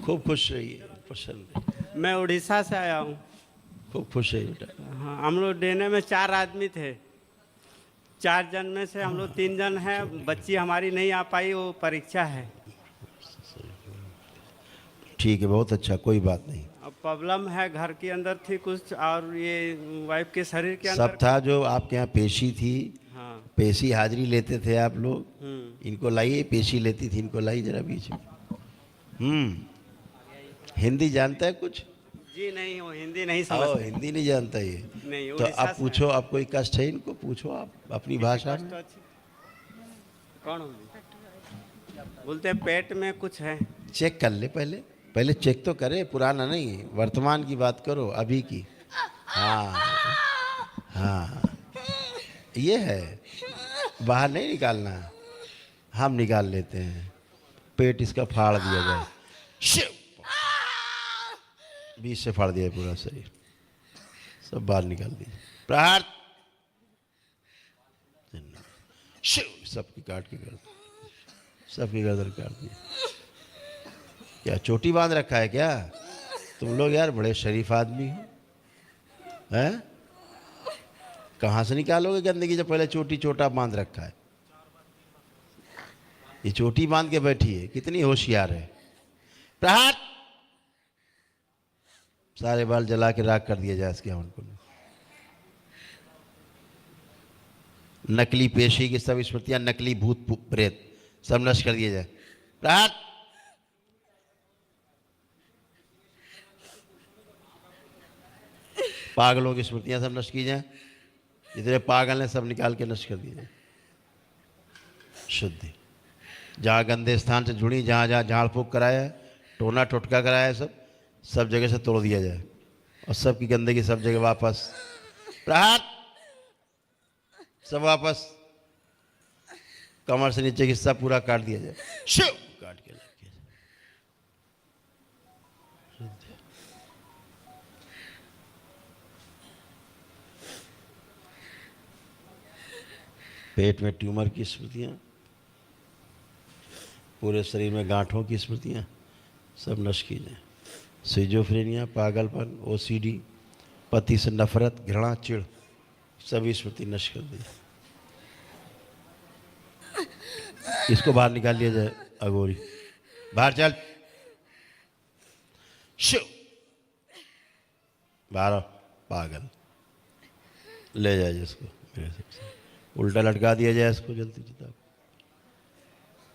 खूब खुश रहिए, प्रसन्न रहिए। मैं उड़ीसा से आया हूँ। खूब खुश रहिए बेटा। हाँ, हम लोग डेने में 4 आदमी थे। 4 जन में से हम लोग 3 जन हैं। बच्ची हमारी नहीं आ पाई, वो परीक्षा है। ठीक है, बहुत अच्छा, कोई बात नहीं। अब प्रॉब्लम है, घर के अंदर थी कुछ, और ये वाइफ के शरीर के अंदर। सब था जो आपके यहाँ पेशी थी। हाँ। पेशी हाजिरी लेते थे आप लोग। हम्म। इनको लाइए, पेशी लेती थी, इनको लाइए जरा बीच में। हिंदी जानता है कुछ? जी नहीं, वो हिंदी नहीं आओ, समझते। हिंदी नहीं जानता ये? नहीं, तो उड़ीसा अब से पूछो, है। अब कोई कष्ट है इनको? पूछो आप अपनी किसी भाषा कष्ट में। अच्छी कौन हो? बोलते हैं पेट में कुछ है। चेक कर ले पहले, पहले चेक तो करे, पुराना नहीं, वर्तमान की बात करो, अभी की। हाँ हाँ, ये है, बाहर नहीं निकालना, हम निकाल लेते हैं। पेट इसका फाड़ दिया जाए, शिव! बीच से फाड़ दिया पूरा शरीर, सब बाहर निकाल दिया। प्रहार, शिव! सबकी काट के गर्दन, सबकी गर्दन काट दी। क्या चोटी बांध रखा है क्या तुम लोग? यार बड़े शरीफ आदमी हो, हैं? कहाँ से निकालोगे गंदगी जब पहले चोटी चोटा बांध रखा है? ये चोटी बांध के बैठी है, कितनी होशियार है। प्रहार, सारे बाल जला के राख कर दिया जाए इसके हवन को। नकली पेशी की सब स्मृतियां, नकली भूत प्रेत सब नष्ट कर दिया जाए। प्रहार, पागलों की स्मृतियां सब नष्ट की जाए, जितने पागल हैं सब निकाल के नष्ट कर दिए जाए। शुद्धि, जहाँ गंदे स्थान से जुड़ी, जहाँ जहाँ झाड़ फूक कराया है, टोना टोटका कराया है, सब जगह से तोड़ दिया जाए, और सब की गंदगी सब जगह वापस। प्रहार, सब वापस। कमर से नीचे हिस्सा पूरा काट दिया जाए, शिव! काट के लग जाए। पेट में ट्यूमर की स्मृतियां, पूरे शरीर में गांठों की स्मृतियां सब नष्ट की जाए। सिजोफ्रेनिया, पागलपन, ओसीडी, पति से नफरत, घृणा, चिढ़, सभी स्मृति नष्ट कर दी। इसको बाहर निकाल लिया जाए। अघोरी, बाहर चल, शिव! बाहर आओ, पागल। ले जाए जिसको मेरे से, उल्टा लटका दिया जाए इसको जल्दी जितना,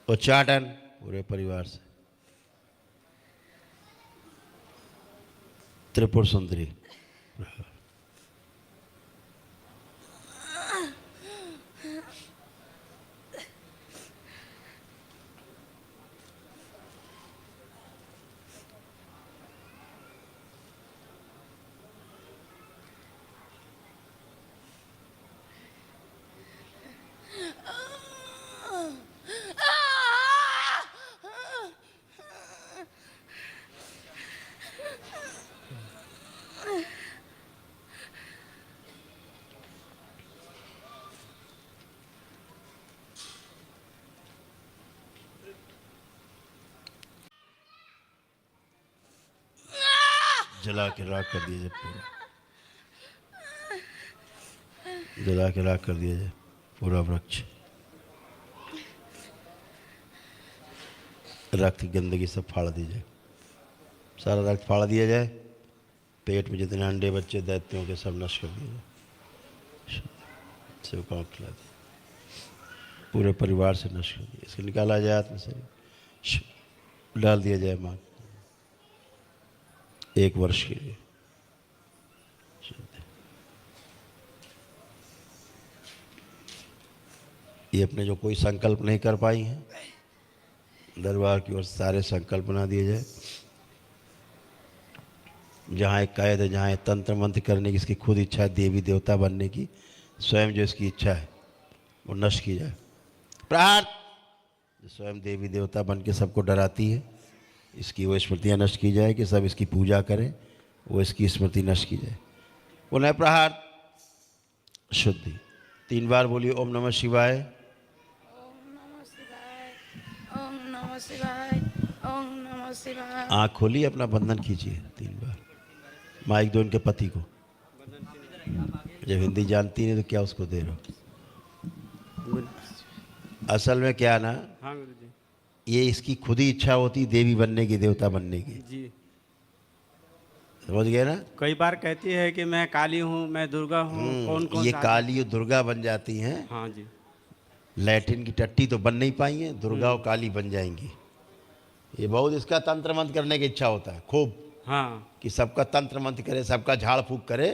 और चाटन पूरे परिवार से। त्रिपुर सुंदरी, जला के राख कर दिया जाए पूरा, जला के राख कर दिया जाए पूरा वृक्ष। रक्त की गंदगी सब फाड़ दी जाए, सारा रक्त फाड़ दिया जाए। पेट में जितने अंडे बच्चे दैत्यों के सब नष्ट कर दिए जाए, सेवकाओं को खिला दिया, पूरे परिवार से नष्ट कर दिया। इसको निकाला जाए आत्म से, डाल दिया जाए माँ 1 वर्ष के लिए। ये अपने जो कोई संकल्प नहीं कर पाई हैं, दरबार की ओर सारे संकल्प बना दिए जाए। जहाँ एक कैद है, जहाँ एक तंत्र मंत्र करने की इसकी खुद इच्छा है, देवी देवता बनने की, स्वयं जो इसकी इच्छा है वो नष्ट की जाए। प्रहार, जो स्वयं देवी देवता बन के सबको डराती है, इसकी वो स्मृतियाँ नष्ट की जाए कि सब इसकी पूजा करें, वो इसकी स्मृति नष्ट की जाए। पुनः प्रहार, शुद्धि। 3 बार बोलिए ओम नमः शिवाय। ओम नमः शिवाय, ओम नमः शिवाय, ओम नमः नमः शिवाय। आँख खोलिए, अपना बंधन खींचिए 3 बार। माइक दो इनके पति को। जब हिंदी जानती नहीं तो क्या उसको दे रहे हो? असल में क्या ना, हाँ गुरु जी। ये इसकी खुद ही इच्छा होती देवी बनने की, देवता बनने की। जी समझ गए ना? कई बार कहती है कि मैं काली हूँ, मैं दुर्गा हूँ, कौन कौन ये सा काली और दुर्गा बन जाती हैं। हाँ जी। लैटिन की टट्टी तो बन नहीं पाई है, दुर्गा और काली बन जाएंगी। ये बहुत इसका तंत्र मंत्र करने की इच्छा होता है खूब, हाँ। कि सबका तंत्र मंत्र करे, सबका झाड़ फूक करे।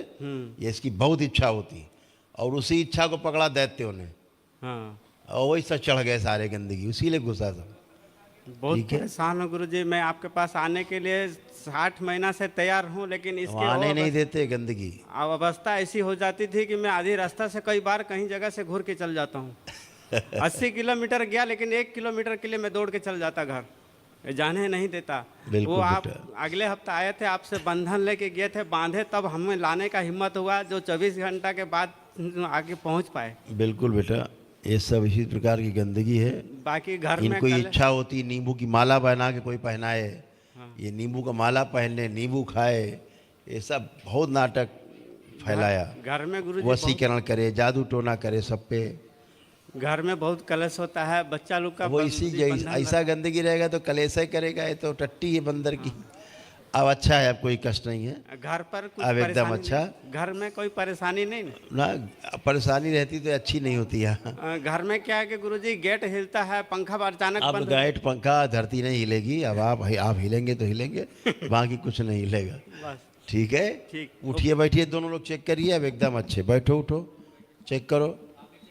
ये इसकी बहुत इच्छा होती है, और उसी इच्छा को पकड़ा दैत्यों ने, हाँ और वही सब चढ़ गए सारे गंदगी, उसी लिए घुसा सब। बहुत ठीक है। परेशान हूँ गुरु जी। मैं आपके पास आने के लिए 60 महीना से तैयार हूँ, लेकिन इसके आने नहीं वो देते गंदगी। अवस्था ऐसी हो जाती थी कि मैं आधी रास्ता से कई बार कहीं जगह से घूर के चल जाता हूँ। 80 किलोमीटर गया, लेकिन 1 किलोमीटर के लिए मैं दौड़ के चल जाता घर, ये जाने नहीं देता। बिल्कुल वो आप बेटा। अगले हफ्ते आए थे, आपसे बंधन लेके गए थे, बांधे, तब हमें लाने का हिम्मत हुआ, जो 24 घंटा के बाद आगे पहुँच पाए। बिल्कुल बेटा, ये सब इसी प्रकार की गंदगी है। बाकी घर में इनको ये कल इच्छा होती नींबू की माला बना के कोई पहनाए, ये नींबू का माला पहने, नींबू खाए, ये सब बहुत नाटक फैलाया। घर में गुरु जी वशीकरण करे, जादू टोना करे सब पे। घर में बहुत कलश होता है, बच्चा लोग का वो इसी बंधन ऐसा गंदगी रहेगा तो कलेसा ही करेगा। ये तो टट्टी है बंदर की। अब अच्छा है, अब कोई कष्ट नहीं है, घर पर कुछ अब एकदम परेशानी अच्छा। नहीं। घर में कोई परेशानी नहीं ना। परेशानी रहती तो अच्छी नहीं होती यहाँ। घर में क्या है कि गुरुजी गेट हिलता है, पंखा अचानक अब बंद गाइट पंखा धरती नहीं हिलेगी। अब आप हिलेंगे तो हिलेंगे, बाकी कुछ नहीं हिलेगा। बस ठीक है। ठीक। उठिए बैठिए, दोनों लोग चेक करिए। अब एकदम अच्छे, बैठो उठो, चेक करो,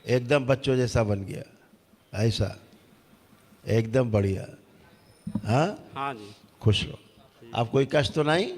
एकदम बच्चों जैसा बन गया, ऐसा एकदम बढ़िया। हाँ, हाँ जी। खुश रहो। अब कोई कष्ट तो नहीं?